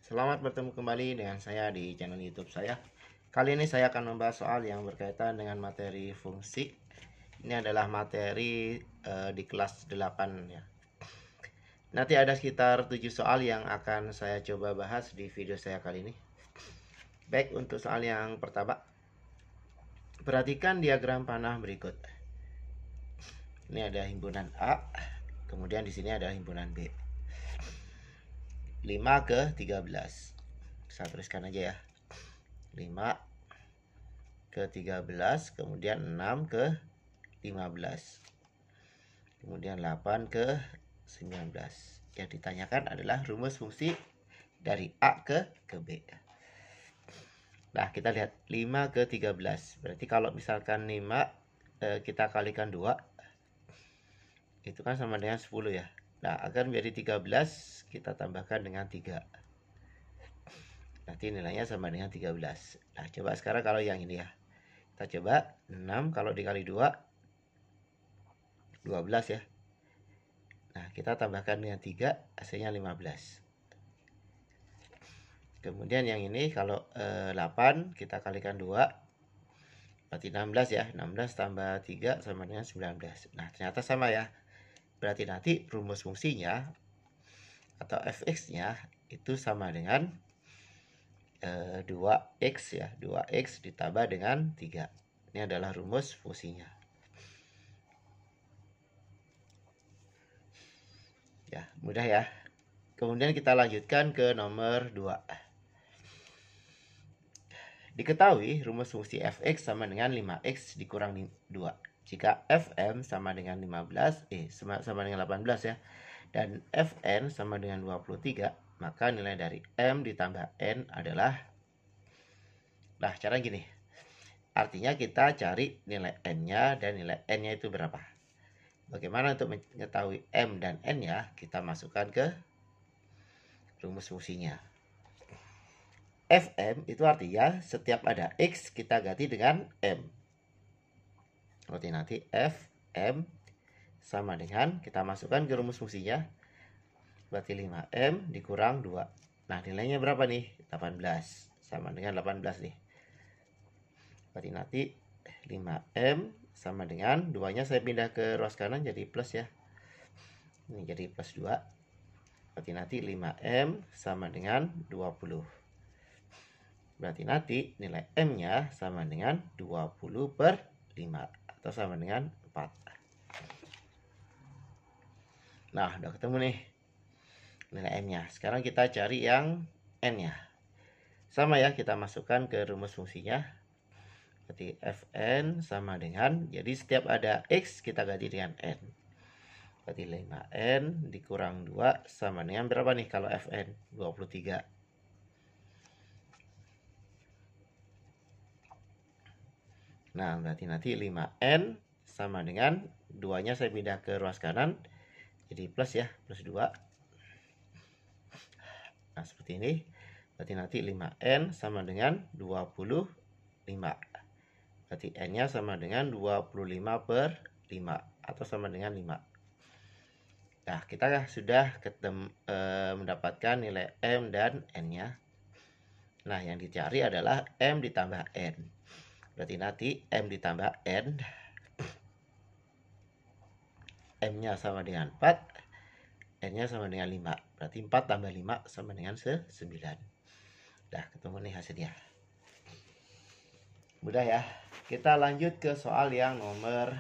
Selamat bertemu kembali dengan saya di channel YouTube saya. Kali ini saya akan membahas soal yang berkaitan dengan materi fungsi. Ini adalah materi di kelas 8 ya. Nanti ada sekitar 7 soal yang akan saya coba bahas di video saya kali ini. Baik, untuk soal yang pertama. Perhatikan diagram panah berikut. Ini ada himpunan A, kemudian di sini ada himpunan B. 5 ke 13. Saya tuliskan aja ya. 5 ke 13, kemudian 6 ke 15, kemudian 8 ke 19. Yang ditanyakan adalah rumus fungsi dari A ke B. Nah, kita lihat 5 ke 13. Berarti kalau misalkan 5 kita kalikan 2, itu kan sama dengan 10 ya. Nah, agar menjadi 13, kita tambahkan dengan 3. Nanti nilainya sama dengan 13. Nah, coba sekarang kalau yang ini ya. Kita coba 6 kalau dikali 2, 12 ya. Nah, kita tambahkan dengan 3, hasilnya 15. Kemudian yang ini kalau 8 kita kalikan 2, berarti 16 ya. 16 tambah 3 sama dengan 19. Nah, ternyata sama ya. Berarti nanti rumus fungsinya atau fx-nya itu sama dengan 2x ya. 2x ditambah dengan 3. Ini adalah rumus fungsinya. Ya, mudah ya. Kemudian kita lanjutkan ke nomor 2. Diketahui rumus fungsi fx sama dengan 5x dikurang 2. Jika fm sama dengan 15, sama dengan 18 ya, dan fn sama dengan 23, maka nilai dari m ditambah n adalah, nah cara gini, artinya kita cari nilai n-nya dan nilai n-nya itu berapa. Bagaimana untuk mengetahui m dan n-nya? Kita masukkan ke rumus fungsinya. Fm itu artinya setiap ada X kita ganti dengan M. Berarti nanti Fm sama dengan, kita masukkan ke rumus fungsinya, berarti 5M dikurang 2. Nah, nilainya berapa nih? 18. Sama dengan 18 nih. Berarti nanti 5M sama dengan 2-nya saya pindah ke ruas kanan jadi plus ya. Ini jadi plus 2. Berarti nanti 5M sama dengan 20. Berarti nanti nilai M-nya sama dengan 20 per 5. Atau sama dengan 4. Nah, udah ketemu nih nilai M-nya. Sekarang kita cari yang N-nya. Sama ya, kita masukkan ke rumus fungsinya. Berarti Fn sama dengan, jadi setiap ada X kita ganti dengan N. Berarti 5N dikurang 2 sama dengan berapa nih kalau Fn? 23. Nah, berarti nanti 5N sama dengan 2-nya saya pindah ke ruas kanan. Jadi plus ya, plus 2. Nah, seperti ini. Berarti nanti 5N sama dengan 25. Berarti N-nya sama dengan 25 per 5. Atau sama dengan 5. Nah, kita sudah mendapatkan nilai M dan N-nya. Nah, yang dicari adalah M ditambah N. Berarti nanti M ditambah N, M-nya sama dengan 4, N-nya sama dengan 5. Berarti 4 tambah 5 sama dengan 9. Nah, ketemu nih hasilnya. Mudah ya. Kita lanjut ke soal yang nomor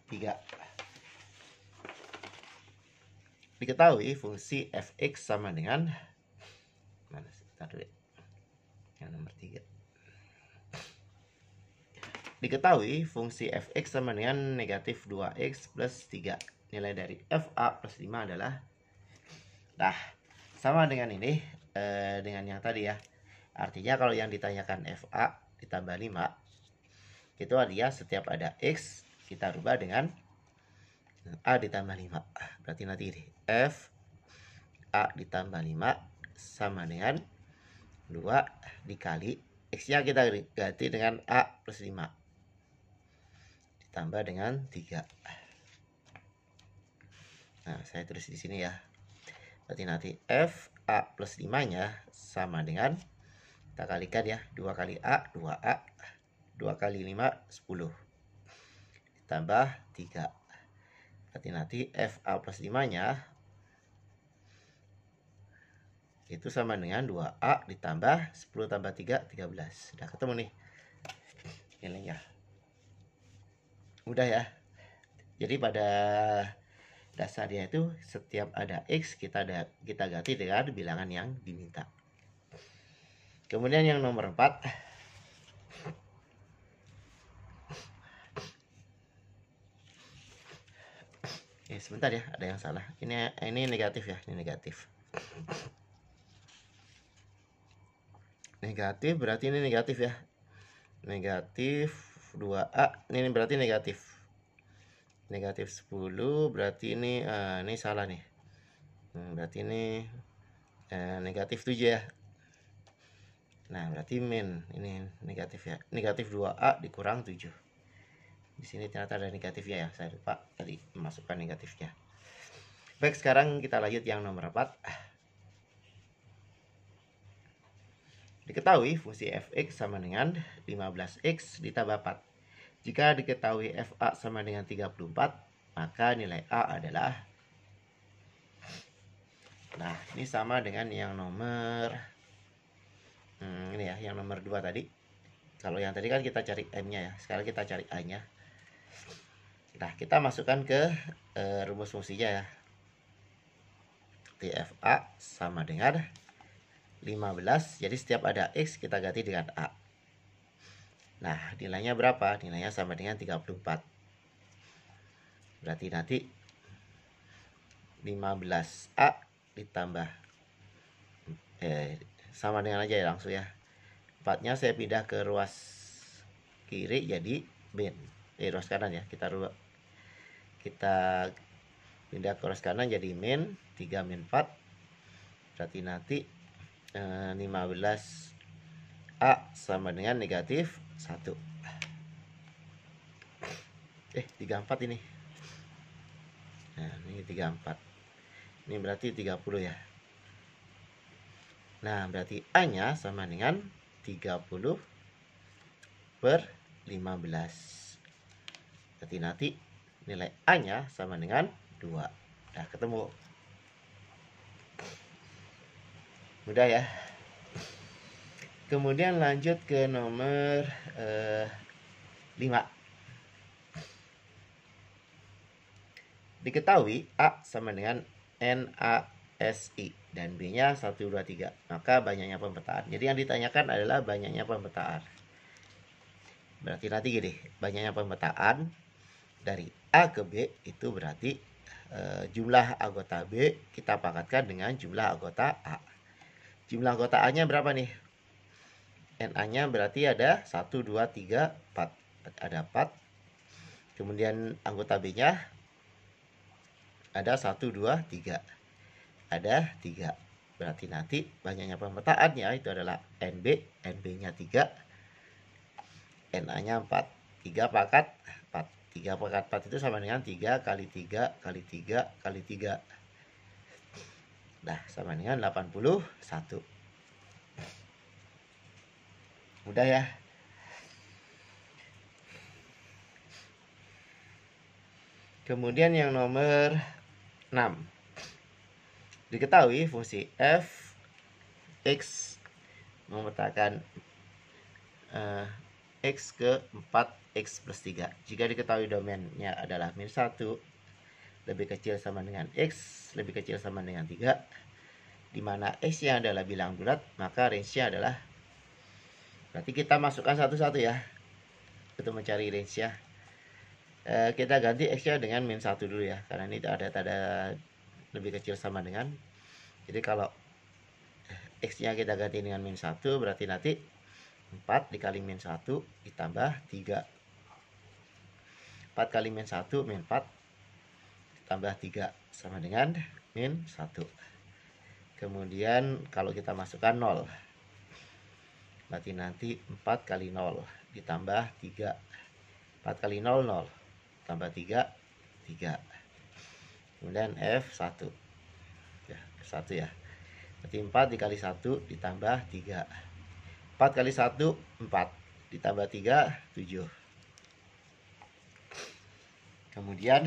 3. Diketahui fungsi fx sama dengan, mana sih? Tadi yang nomor 3. Diketahui fungsi fx sama dengan negatif 2x plus 3. Nilai dari fa plus 5 adalah, nah sama dengan ini, dengan yang tadi ya. Artinya kalau yang ditanyakan fa ditambah 5, itu artinya setiap ada x kita rubah dengan a ditambah 5. Berarti nanti ini f a ditambah 5 sama dengan 2 dikali x-nya kita ganti dengan a plus 5 ditambah dengan 3. Nah, saya tulis di sini ya. Berarti nanti f FA plus 5-nya sama dengan, kita kalikan ya, 2 kali A, 2A, 2 kali 5, 10. Ditambah 3. Berarti nanti FA plus 5-nya itu sama dengan 2A ditambah 10 tambah 3, 13. Udah ketemu nih nilainya. Udah ya. Jadi pada dasarnya itu setiap ada X kita ganti dengan bilangan yang diminta. Kemudian yang nomor 4, sebentar ya, ada yang salah. Ini negatif ya, ini negatif. Negatif berarti ini negatif ya. Negatif 2A, ini berarti negatif. Negatif 10 berarti ini salah nih. Berarti ini negatif 7 ya. Nah, berarti min ini negatif ya. Negatif 2A dikurang 7. Di sini ternyata ada negatifnya ya. Saya lupa tadi memasukkan negatifnya. Baik, sekarang kita lanjut yang nomor 4. Diketahui fungsi fx sama dengan 15x ditambah 4. Jika diketahui fa sama dengan 34, maka nilai a adalah, nah ini sama dengan yang nomor ini ya, yang nomor 2 tadi. Kalau yang tadi kan kita cari m-nya ya, sekarang kita cari a-nya. Nah, kita masukkan ke rumus fungsinya ya. Fa sama dengan 15, jadi setiap ada x kita ganti dengan a. Nah, nilainya berapa? Nilainya sama dengan 34. Berarti nanti 15a ditambah sama dengan aja ya langsung ya. 4-nya saya pindah ke ruas kiri jadi min. Ruas kanan ya. Kita pindah ke ruas kanan jadi min 3 min 4. Berarti nanti 15a sama dengan negatif 1. 34 ini. Nah, ini 34. Ini berarti 30 ya. Nah, berarti A-nya sama dengan 30 per 15. Berarti nanti nilai A-nya sama dengan 2. Udah ketemu. Mudah ya. Kemudian lanjut ke nomor 5. Diketahui A sama dengan NaSi dan B-nya 1, 2, 3. Maka banyaknya pemetaan. Jadi yang ditanyakan adalah banyaknya pemetaan. Berarti nanti gini, banyaknya pemetaan dari A ke B itu berarti jumlah anggota B kita pangkatkan dengan jumlah anggota A. Jumlah anggota A-nya berapa nih? Na-nya berarti ada 1, 2, 3, 4. Ada 4. Kemudian anggota B-nya ada 1, 2, 3. Ada 3. Berarti nanti banyaknya pemetaannya itu adalah NB. NB-nya 3. Na-nya 4. 3 pangkat 4. 3 pangkat 4 itu sama dengan 3 kali 3 kali 3 kali 3. Nah, sama dengan 81. Mudah ya. Kemudian yang nomor 6. Diketahui fungsi f x memetakan x ke 4x plus 3. Jika diketahui domainnya adalah min 1 lebih kecil sama dengan x lebih kecil sama dengan 3, di mana x-nya adalah bilang bulat, maka range-nya adalah, berarti kita masukkan satu-satu ya untuk mencari range-nya. Kita ganti x-nya dengan min 1 dulu ya, karena ini ada tanda lebih kecil sama dengan. Jadi kalau x-nya kita ganti dengan min 1, berarti nanti 4 dikali min 1 ditambah 3. 4 kali min 1 min 4 ditambah 3 sama dengan min 1. Kemudian kalau kita masukkan 0, berarti nanti 4 kali 0 ditambah 3. 4 kali 0, 0. Tambah 3, 3. Kemudian F1. Ya, F1 ya. Berarti 4 dikali 1 ditambah 3. 4 kali 1 4 ditambah 3 7. Kemudian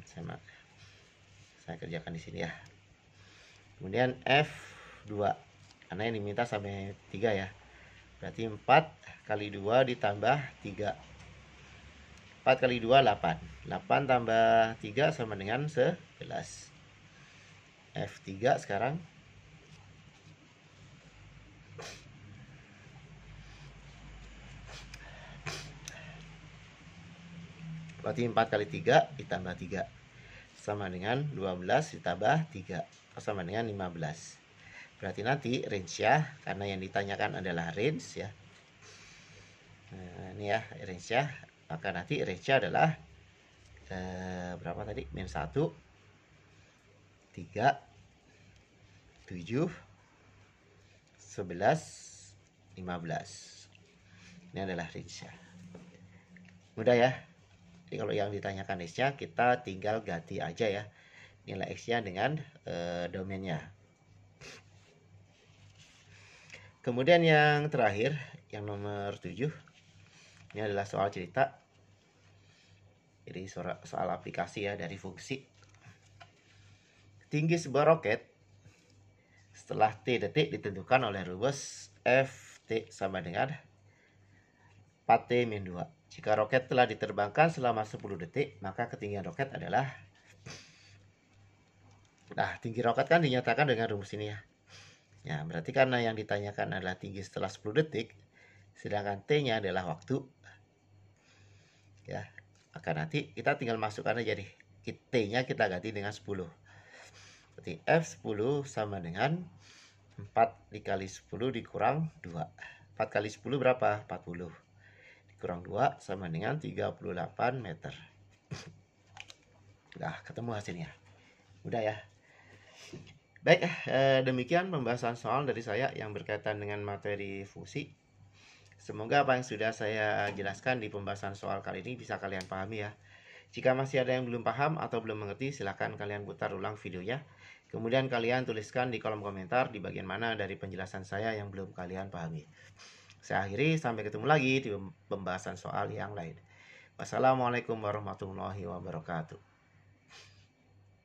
saya kerjakan di sini ya. Kemudian F2, karena yang diminta sampai 3 ya. Berarti 4 kali 2 ditambah 3. 4 kali 2 8. 8 tambah 3 sama dengan 11. F3 sekarang. Berarti 4 kali 3 ditambah 3 sama dengan 12 ditambah 3 sama dengan 15. Berarti nanti range-nya, karena yang ditanyakan adalah range ya. Nah, ini ya range-nya. Maka nanti range-nya adalah berapa tadi? Min 1 3 7 11 15. Ini adalah range-nya. Mudah ya. Jadi kalau yang ditanyakan range-nya, kita tinggal ganti aja ya nilai X-nya dengan domainnya. Kemudian yang terakhir, yang nomor 7, ini adalah soal cerita. Jadi soal aplikasi ya dari fungsi. Tinggi sebuah roket setelah T detik ditentukan oleh rumus Ft sama dengan 4T-2. Jika roket telah diterbangkan selama 10 detik, maka ketinggian roket adalah... Nah, tinggi roket kan dinyatakan dengan rumus ini ya. Ya, berarti karena yang ditanyakan adalah tinggi setelah 10 detik, sedangkan T-nya adalah waktu. Ya, maka nanti kita tinggal masukkan aja nih. T-nya kita ganti dengan 10. Berarti F10 sama dengan 4 dikali 10 dikurang 2. 4 kali 10 berapa? 40. Dikurang 2 sama dengan 38 meter. Nah, ketemu hasilnya. Mudah ya. Baik, demikian pembahasan soal dari saya yang berkaitan dengan materi fungsi. Semoga apa yang sudah saya jelaskan di pembahasan soal kali ini bisa kalian pahami ya. Jika masih ada yang belum paham atau belum mengerti, silahkan kalian putar ulang videonya. Kemudian kalian tuliskan di kolom komentar di bagian mana dari penjelasan saya yang belum kalian pahami. Saya akhiri, sampai ketemu lagi di pembahasan soal yang lain. Wassalamualaikum warahmatullahi wabarakatuh.